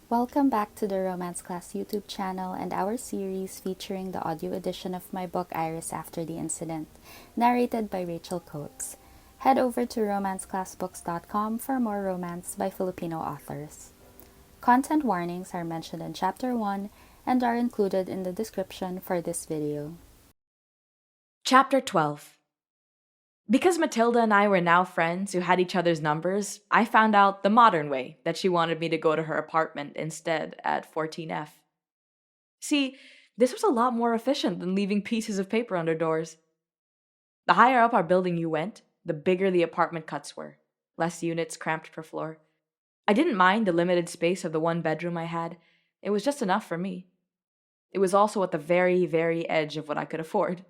Welcome back to the Romance Class YouTube channel and our series featuring the audio edition of my book Iris After the Incident, narrated by Rachel Coates. Head over to romanceclassbooks.com for more romance by Filipino authors. Content warnings are mentioned in Chapter 1 and are included in the description for this video. Chapter 12. Because Matilda and I were now friends who had each other's numbers, I found out the modern way that she wanted me to go to her apartment instead at 14F. See, this was a lot more efficient than leaving pieces of paper under doors. The higher up our building you went, the bigger the apartment cuts were, less units cramped per floor. I didn't mind the limited space of the one bedroom I had. It was just enough for me. It was also at the very, very edge of what I could afford.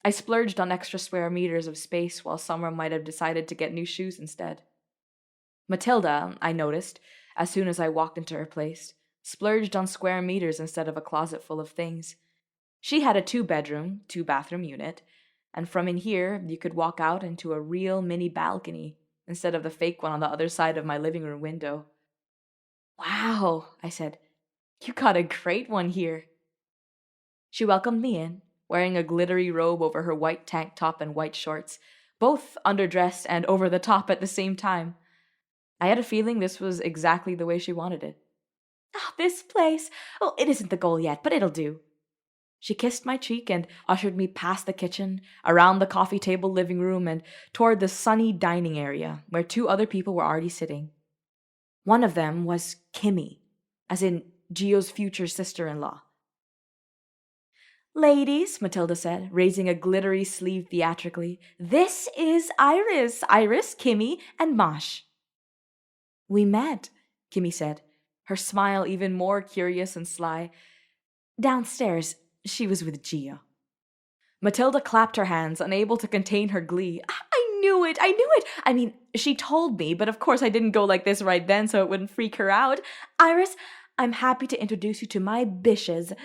I splurged on extra square meters of space while Summer might have decided to get new shoes instead. Matilda, I noticed, as soon as I walked into her place, splurged on square meters instead of a closet full of things. She had a two-bedroom, two-bathroom unit, and from in here you could walk out into a real mini balcony instead of the fake one on the other side of my living room window. "Wow," I said. "You got a great one here." She welcomed me in, wearing a glittery robe over her white tank top and white shorts, both underdressed and over the top at the same time. I had a feeling this was exactly the way she wanted it. "Ah, this place! Oh, it isn't the goal yet, but it'll do." She kissed my cheek and ushered me past the kitchen, around the coffee table living room, and toward the sunny dining area, where two other people were already sitting. One of them was Kimmy, as in Gio's future sister-in-law. "Ladies," Matilda said, raising a glittery sleeve theatrically, "this is Iris, Kimmy, and Mosh." "We met," Kimmy said, her smile even more curious and sly. "Downstairs. She was with Gio." Matilda clapped her hands, unable to contain her glee. "I knew it! I knew it! I mean, she told me, but of course I didn't go like this right then so it wouldn't freak her out. Iris, I'm happy to introduce you to my bishes,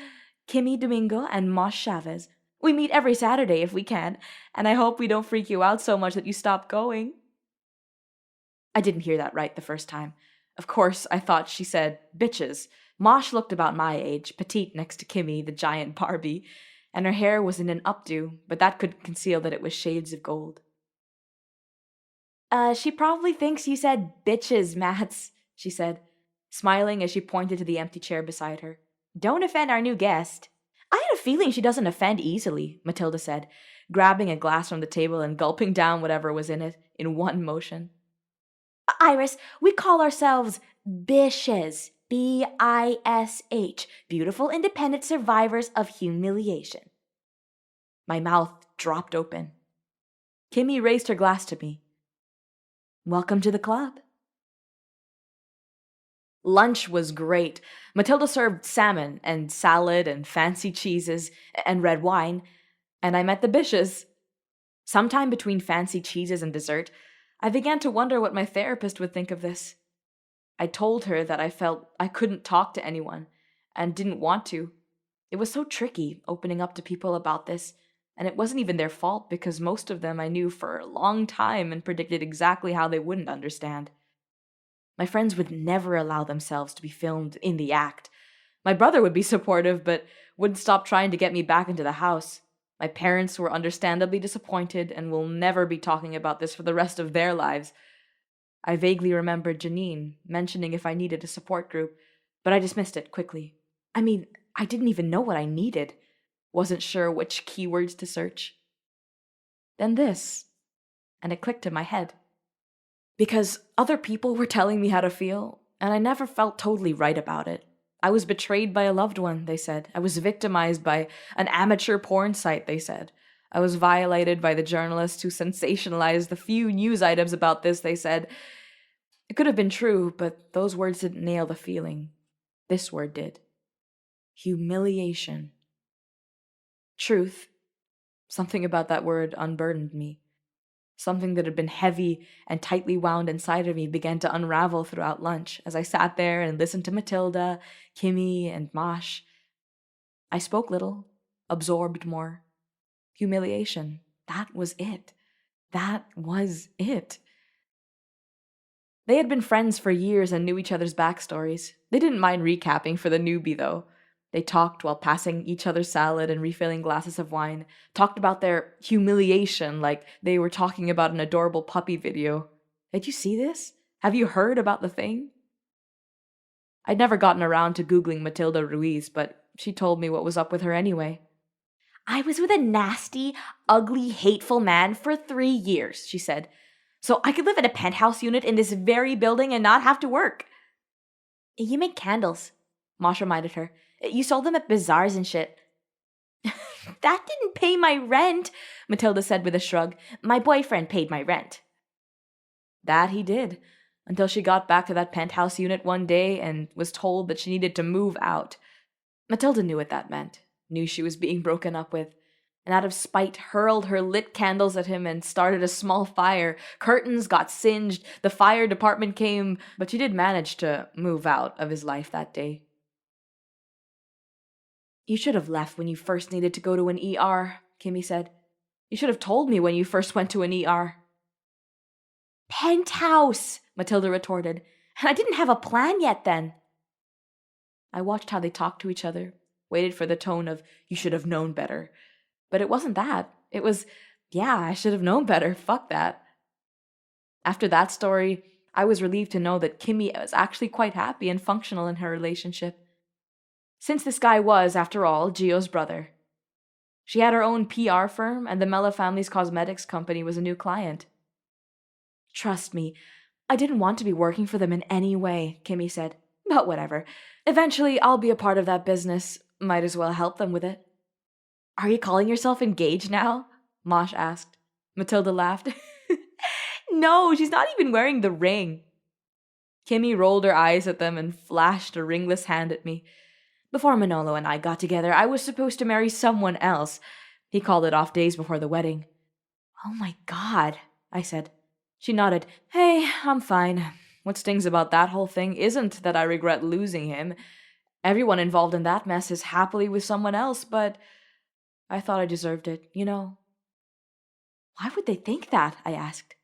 Kimmy Domingo and Mosh Chavez. We meet every Saturday if we can, and I hope we don't freak you out so much that you stop going." I didn't hear that right the first time. Of course, I thought she said bitches. Mosh looked about my age, petite next to Kimmy, the giant Barbie, and her hair was in an updo, but that couldn't conceal that it was shades of gold. She probably thinks you said bitches, Mats," she said, smiling as she pointed to the empty chair beside her. "Don't offend our new guest." "I had a feeling she doesn't offend easily," Matilda said, grabbing a glass from the table and gulping down whatever was in it in one motion. "Iris, we call ourselves Bishes. Bish. Beautiful independent survivors of humiliation." My mouth dropped open. Kimmy raised her glass to me. "Welcome to the club." Lunch was great. Matilda served salmon and salad and fancy cheeses and red wine, and I met the Bishes. Sometime between fancy cheeses and dessert, I began to wonder what my therapist would think of this. I told her that I felt I couldn't talk to anyone and didn't want to. It was so tricky opening up to people about this, and it wasn't even their fault because most of them I knew for a long time and predicted exactly how they wouldn't understand. My friends would never allow themselves to be filmed in the act. My brother would be supportive, but wouldn't stop trying to get me back into the house. My parents were understandably disappointed and will never be talking about this for the rest of their lives. I vaguely remembered Janine mentioning if I needed a support group, but I dismissed it quickly. I mean, I didn't even know what I needed. Wasn't sure which keywords to search. Then this, and it clicked in my head. Because other people were telling me how to feel, and I never felt totally right about it. I was betrayed by a loved one, they said. I was victimized by an amateur porn site, they said. I was violated by the journalists who sensationalized the few news items about this, they said. It could have been true, but those words didn't nail the feeling. This word did. Humiliation. Truth. Something about that word unburdened me. Something that had been heavy and tightly wound inside of me began to unravel throughout lunch as I sat there and listened to Matilda, Kimmy, and Mosh. I spoke little, absorbed more. Humiliation. That was it. That was it. They had been friends for years and knew each other's backstories. They didn't mind recapping for the newbie, though. They talked while passing each other salad and refilling glasses of wine, talked about their humiliation like they were talking about an adorable puppy video. Did you see this? Have you heard about the thing? I'd never gotten around to Googling Matilda Ruiz, but she told me what was up with her anyway. I was with a nasty, ugly, hateful man for 3 years, she said. So I could live in a penthouse unit in this very building and not have to work. You make candles, Mosh reminded her. You sold them at bazaars and shit. That didn't pay my rent, Matilda said with a shrug. My boyfriend paid my rent. That he did, until she got back to that penthouse unit one day and was told that she needed to move out. Matilda knew what that meant, knew she was being broken up with, and out of spite hurled her lit candles at him and started a small fire. Curtains got singed, the fire department came, but she did manage to move out of his life that day. You should have left when you first needed to go to an ER, Kimmy said. You should have told me when you first went to an ER. Penthouse, Matilda retorted, and I didn't have a plan yet then. I watched how they talked to each other, waited for the tone of, you should have known better. But it wasn't that. It was, yeah, I should have known better. Fuck that. After that story, I was relieved to know that Kimmy was actually quite happy and functional in her relationship. Since this guy was, after all, Gio's brother. She had her own PR firm, and the Mella family's cosmetics company was a new client. Trust me, I didn't want to be working for them in any way, Kimmy said. But whatever. Eventually, I'll be a part of that business. Might as well help them with it. Are you calling yourself engaged now? Mosh asked. Matilda laughed. No, she's not even wearing the ring. Kimmy rolled her eyes at them and flashed a ringless hand at me. Before Manolo and I got together, I was supposed to marry someone else. He called it off days before the wedding. Oh my God, I said. She nodded. Hey, I'm fine. What stings about that whole thing isn't that I regret losing him. Everyone involved in that mess is happily with someone else, but I thought I deserved it, you know. Why would they think that? I asked.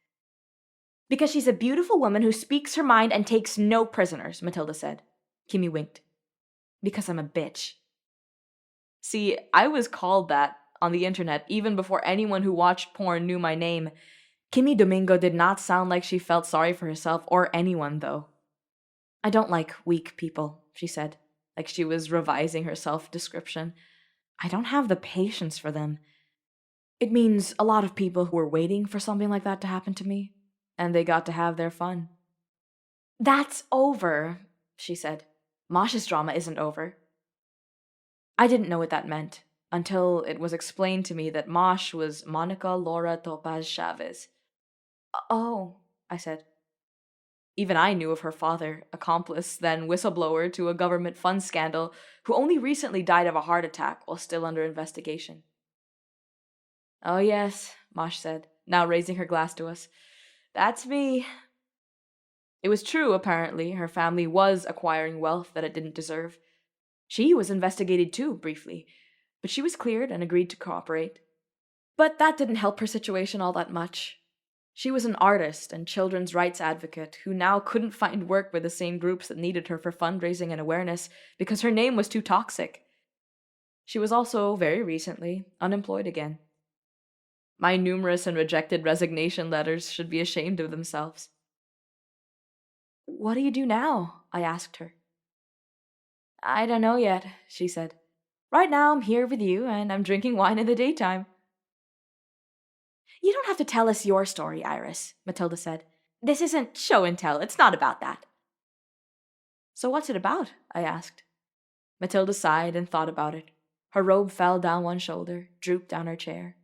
Because she's a beautiful woman who speaks her mind and takes no prisoners, Matilda said. Kimmy winked. Because I'm a bitch. See, I was called that on the internet even before anyone who watched porn knew my name. Kimmy Domingo did not sound like she felt sorry for herself or anyone, though. I don't like weak people, she said, like she was revising her self-description. I don't have the patience for them. It means a lot of people who were waiting for something like that to happen to me, and they got to have their fun. That's over, she said. Mosh's drama isn't over. I didn't know what that meant until it was explained to me that Mosh was Monica Laura Topaz Chavez. Oh, I said. Even I knew of her father, accomplice, then whistleblower to a government fund scandal, who only recently died of a heart attack while still under investigation. Oh yes, Mosh said, now raising her glass to us. That's me. It was true, apparently. Her family was acquiring wealth that it didn't deserve. She was investigated too, briefly, but she was cleared and agreed to cooperate. But that didn't help her situation all that much. She was an artist and children's rights advocate who now couldn't find work with the same groups that needed her for fundraising and awareness because her name was too toxic. She was also, very recently, unemployed again. My numerous and rejected resignation letters should be ashamed of themselves. What do you do now? I asked her. I don't know yet, she said. Right now I'm here with you and I'm drinking wine in the daytime. You don't have to tell us your story, Iris, Matilda said. This isn't show and tell. It's not about that. So what's it about? I asked. Matilda sighed and thought about it. Her robe fell down one shoulder, drooped down her chair.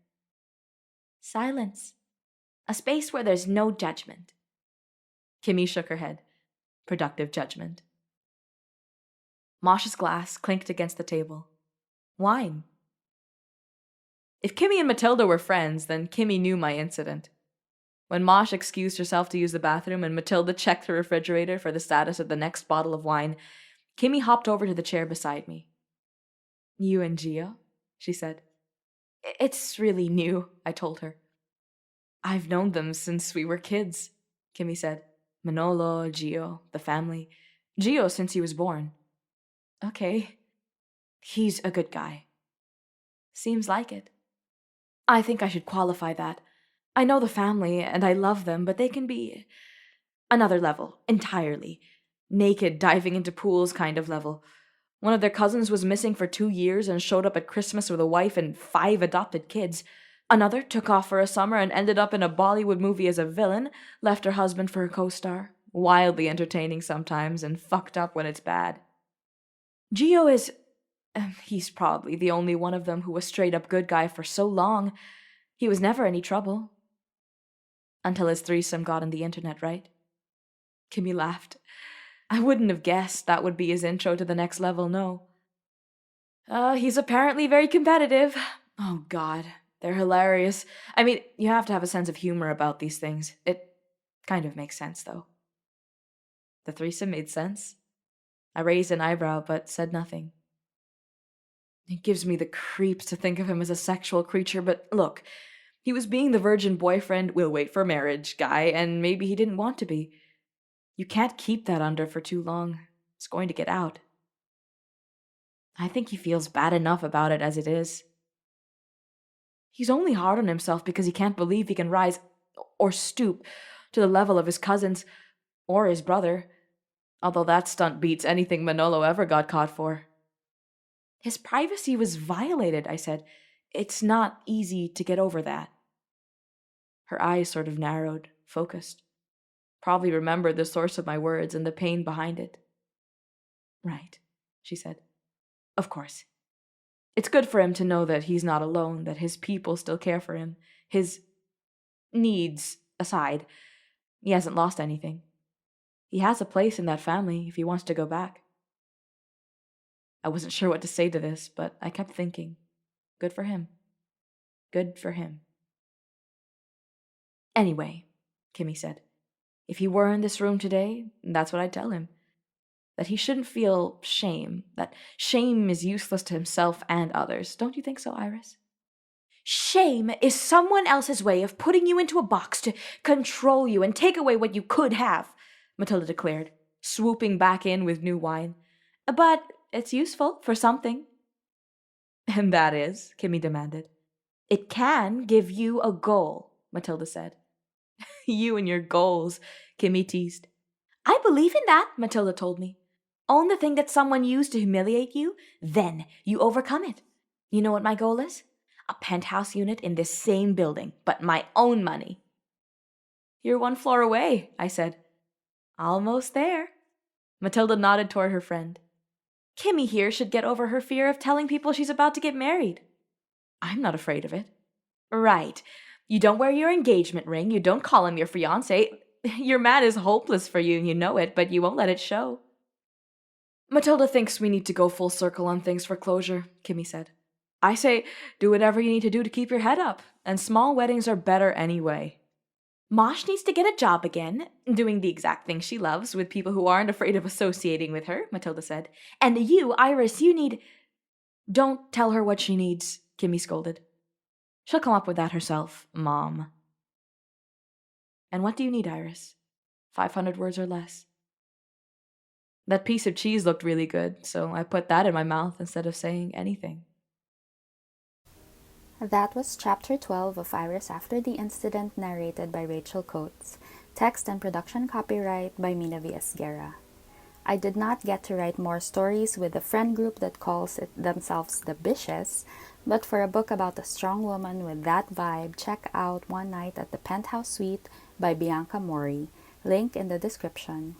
Silence. A space where there's no judgment. Kimmy shook her head. Productive judgment. Mosh's glass clinked against the table. Wine. If Kimmy and Matilda were friends, then Kimmy knew my incident. When Mosh excused herself to use the bathroom and Matilda checked her refrigerator for the status of the next bottle of wine, Kimmy hopped over to the chair beside me. You and Gio? She said. It's really new, I told her. I've known them since we were kids, Kimmy said. Manolo, Gio, the family. Gio since he was born. Okay. He's a good guy. Seems like it. I think I should qualify that. I know the family and I love them, but they can be another level, entirely. Naked, diving into pools kind of level. One of their cousins was missing for 2 years and showed up at Christmas with a wife and 5 adopted kids. Another took off for a summer and ended up in a Bollywood movie as a villain, left her husband for a co-star. Wildly entertaining sometimes and fucked up when it's bad. Gio is... he's probably the only one of them who was straight up good guy for so long. He was never any trouble. Until his threesome got on the internet, right? Kimmy laughed. I wouldn't have guessed that would be his intro to the next level, no. He's apparently very competitive. Oh, God. They're hilarious. I mean, you have to have a sense of humor about these things. It kind of makes sense, though. The threesome made sense. I raised an eyebrow, but said nothing. It gives me the creeps to think of him as a sexual creature, but look, he was being the virgin boyfriend, we'll wait for marriage guy, and maybe he didn't want to be. You can't keep that under for too long. It's going to get out. I think he feels bad enough about it as it is. He's only hard on himself because he can't believe he can rise or stoop to the level of his cousins or his brother, although that stunt beats anything Manolo ever got caught for. His privacy was violated, I said. It's not easy to get over that. Her eyes sort of narrowed, focused. Probably remembered the source of my words and the pain behind it. Right, she said. Of course. It's good for him to know that he's not alone, that his people still care for him. His needs aside, he hasn't lost anything. He has a place in that family if he wants to go back. I wasn't sure what to say to this, but I kept thinking. Good for him. Good for him. Anyway, Kimmy said, if he were in this room today, that's what I'd tell him. That he shouldn't feel shame. That shame is useless to himself and others. Don't you think so, Iris? Shame is someone else's way of putting you into a box to control you and take away what you could have, Matilda declared, swooping back in with new wine. But it's useful for something. And that is, Kimmy demanded. It can give you a goal, Matilda said. You and your goals, Kimmy teased. I believe in that, Matilda told me. Own the thing that someone used to humiliate you, then you overcome it. You know what my goal is? A penthouse unit in this same building, but my own money. You're 1 floor away, I said. Almost there. Matilda nodded toward her friend. Kimmy here should get over her fear of telling people she's about to get married. I'm not afraid of it. Right. You don't wear your engagement ring, you don't call him your fiancé. Your man is hopeless for you, you know it, but you won't let it show. Matilda thinks we need to go full circle on things for closure, Kimmy said. I say, do whatever you need to do to keep your head up, and small weddings are better anyway. Mosh needs to get a job again, doing the exact thing she loves with people who aren't afraid of associating with her, Matilda said. And you, Iris, you need... Don't tell her what she needs, Kimmy scolded. She'll come up with that herself, Mom. And what do you need, Iris? 500 words or less. That piece of cheese looked really good, so I put that in my mouth instead of saying anything. That was Chapter 12 of Iris After the Incident, narrated by Rachel Coates. Text and production copyright by Mina V. Esguerra. I did not get to write more stories with the friend group that calls themselves the Bishes, but for a book about a strong woman with that vibe, check out One Night at the Penthouse Suite by Bianca Mori. Link in the description.